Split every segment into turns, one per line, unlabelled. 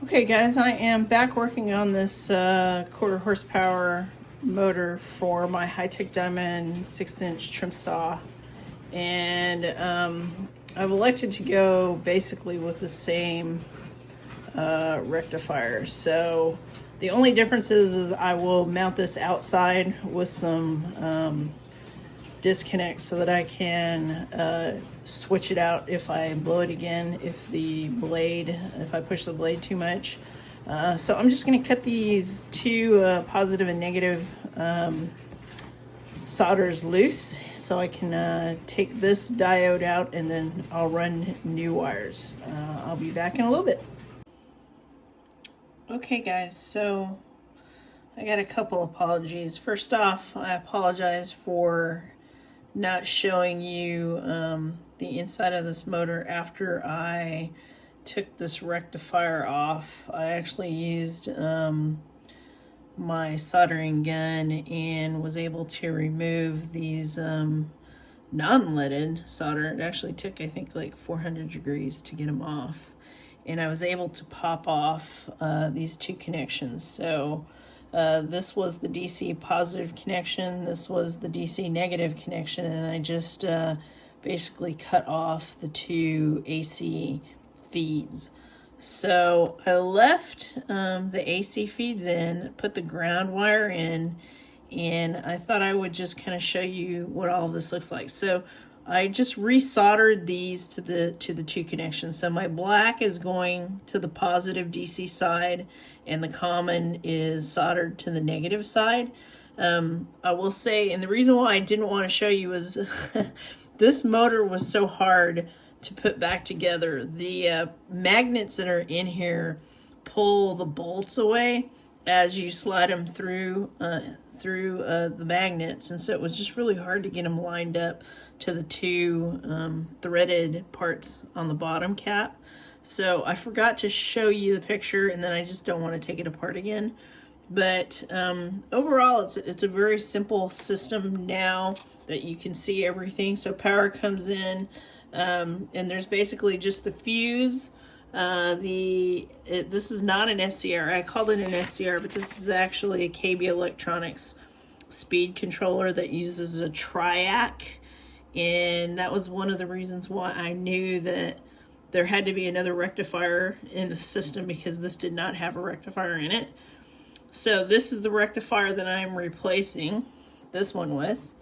Okay guys, I am back working on this quarter horsepower motor for my high-tech diamond 6-inch trim saw, and I've elected to go basically with the same rectifier. So the only difference is I will mount this outside with some disconnects so that I can switch it out if I blow it again, if I push the blade too much. So I'm just going to cut these two positive and negative solders loose so I can take this diode out, and then I'll run new wires. I'll be back in a little bit. Okay guys, so I got a couple apologies. First off, I apologize for not showing you the inside of this motor after I took this rectifier off. I actually used my soldering gun and was able to remove these non-leaded solder. It actually took, I think, like 400 degrees to get them off, and I was able to pop off these two connections. So this was the DC positive connection, this was the DC negative connection, and I just basically cut off the two AC feeds. So I left the AC feeds in, put the ground wire in, and I thought I would just kind of show you what all of this looks like. So I just resoldered these to the two connections. So my black is going to the positive DC side, and the common is soldered to the negative side. I will say, and the reason why I didn't want to show you is this motor was so hard to put back together. The magnets that are in here pull the bolts away as you slide them through the magnets, and so it was just really hard to get them lined up to the two threaded parts on the bottom cap. So I forgot to show you the picture, and then I just don't want to take it apart again. But overall, it's a very simple system now that you can see everything. So power comes in, and there's basically just the fuse. This is not an SCR. I called it an SCR, but this is actually a KB Electronics speed controller that uses a triac, and that was one of the reasons why I knew that there had to be another rectifier in the system, because this did not have a rectifier in it. So this is the rectifier that I'm replacing this one with.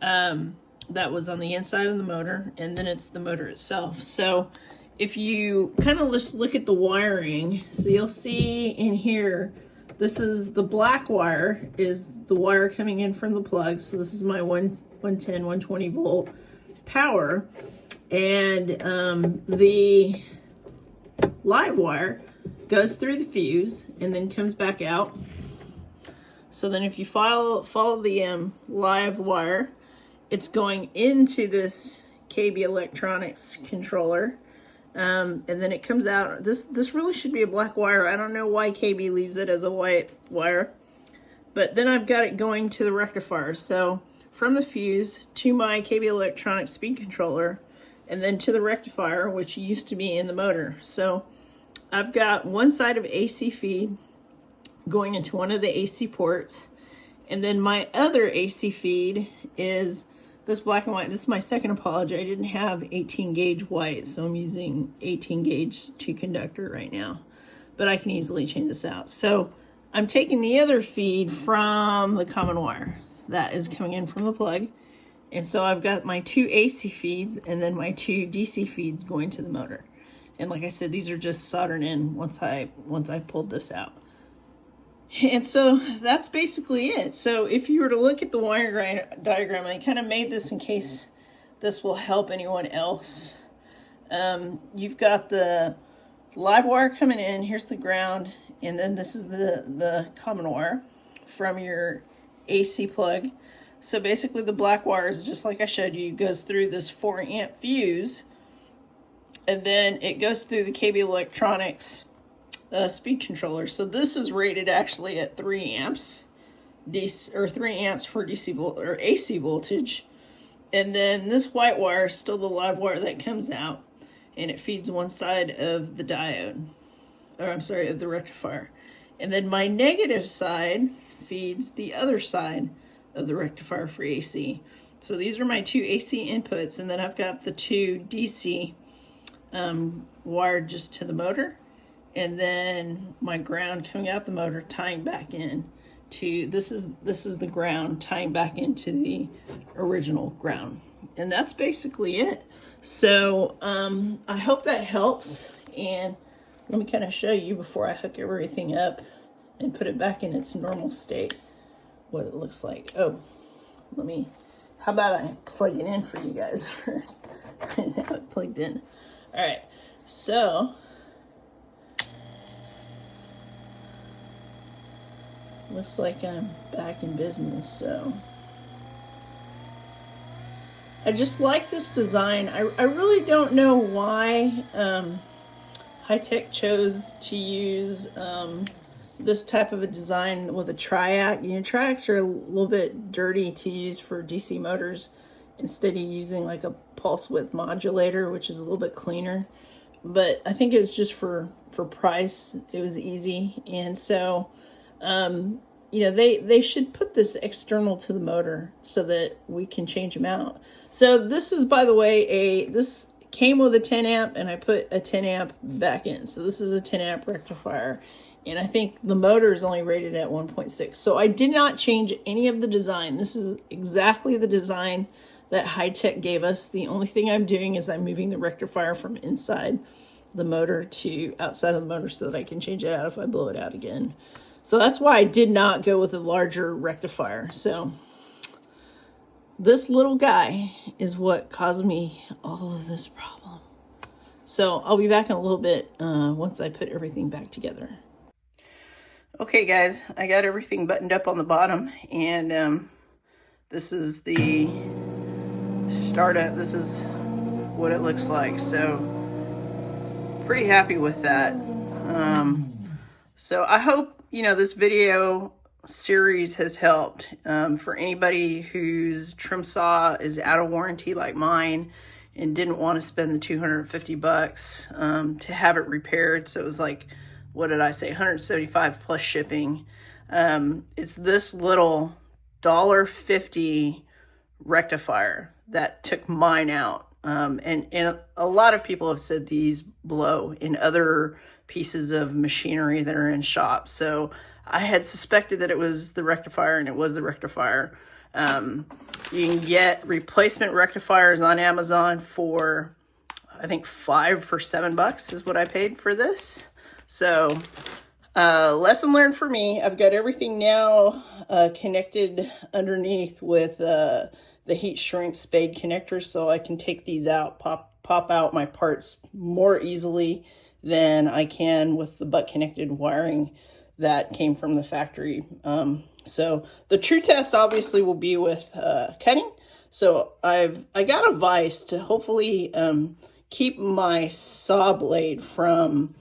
That was on the inside of the motor, and then it's the motor itself. So if you kind of just look at the wiring, so you'll see in here, this is the black wire, is the wire coming in from the plug. So this is my 110, 120 volt power. And the live wire goes through the fuse and then comes back out. So then if you follow the live wire, it's going into this KB Electronics controller. And then it comes out. This really should be a black wire. I don't know why KB leaves it as a white wire. But then I've got it going to the rectifier. So from the fuse to my KB Electronics speed controller, and then to the rectifier, which used to be in the motor. So I've got one side of AC feed going into one of the AC ports, and then my other AC feed is this black and white. This is my second apology. I didn't have 18 gauge white, so I'm using 18 gauge 2 conductor right now, but I can easily change this out. So I'm taking the other feed from the common wire that is coming in from the plug, and so I've got my two AC feeds and then my two DC feeds going to the motor. And like I said, these are just soldered in once I pulled this out. And so that's basically it. So if you were to look at the wire diagram, I kind of made this in case this will help anyone else. You've got the live wire coming in, here's the ground, and then this is the common wire from your AC plug. So basically the black wire is just like I showed you, goes through this 4 amp fuse, and then it goes through the KB Electronics speed controller. So this is rated actually at 3 amps, or 3 amps for DC or AC voltage. And then this white wire is still the live wire that comes out, and it feeds one side of the diode. or I'm sorry, of the rectifier. And then my negative side feeds the other side of the rectifier for AC. So these are my two AC inputs, and then I've got the two DC wired just to the motor, and then my ground coming out the motor tying back in to this is the ground tying back into the original ground, and that's basically it. So I hope that helps, and let me kind of show you before I hook everything up and put it back in its normal state what it looks like. Oh, how about I plug it in for you guys first and have it plugged in. All right, so looks like I'm back in business. So I just like this design. I really don't know why Hi-Tech chose to use this type of a design with a triac. You know, triacs are a little bit dirty to use for DC motors instead of using like a pulse width modulator, which is a little bit cleaner. But I think it was just for price. It was easy. And so, you know, they should put this external to the motor so that we can change them out. So this is, by the way, this came with a 10 amp, and I put a 10 amp back in. So this is a 10 amp rectifier. And I think the motor is only rated at 1.6. So I did not change any of the design. This is exactly the design that Hi-Tech gave us. The only thing I'm doing is I'm moving the rectifier from inside the motor to outside of the motor so that I can change it out if I blow it out again. So that's why I did not go with a larger rectifier. So this little guy is what caused me all of this problem. So I'll be back in a little bit once I put everything back together. Okay guys, I got everything buttoned up on the bottom, and this is the startup. This is what it looks like. So pretty happy with that. So I hope, you know, this video series has helped for anybody whose trim saw is out of warranty like mine and didn't want to spend the $250 to have it repaired. So it was like, what did I say, 175 plus shipping. It's this little $1.50 rectifier that took mine out. And a lot of people have said these blow in other pieces of machinery that are in shops. So I had suspected that it was the rectifier, and it was the rectifier. You can get replacement rectifiers on Amazon for, I think, $5 for $7 is what I paid for this. So lesson learned for me. I've got everything now connected underneath with the heat shrink spade connectors, so I can take these out, pop out my parts more easily than I can with the butt connected wiring that came from the factory. So the true test obviously will be with cutting. So I got a vise to hopefully keep my saw blade from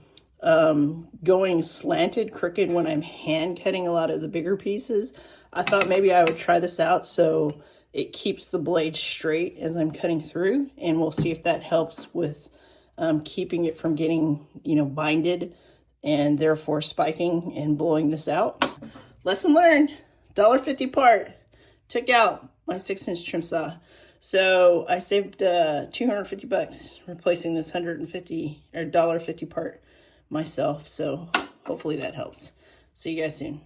going slanted, crooked when I'm hand cutting a lot of the bigger pieces. I thought maybe I would try this out so it keeps the blade straight as I'm cutting through, and we'll see if that helps with keeping it from getting, you know, binded and therefore spiking and blowing this out. Lesson learned, $1.50 part. Took out my 6-inch trim saw. So I saved $250 replacing this $150 part myself. So hopefully that helps. See you guys soon.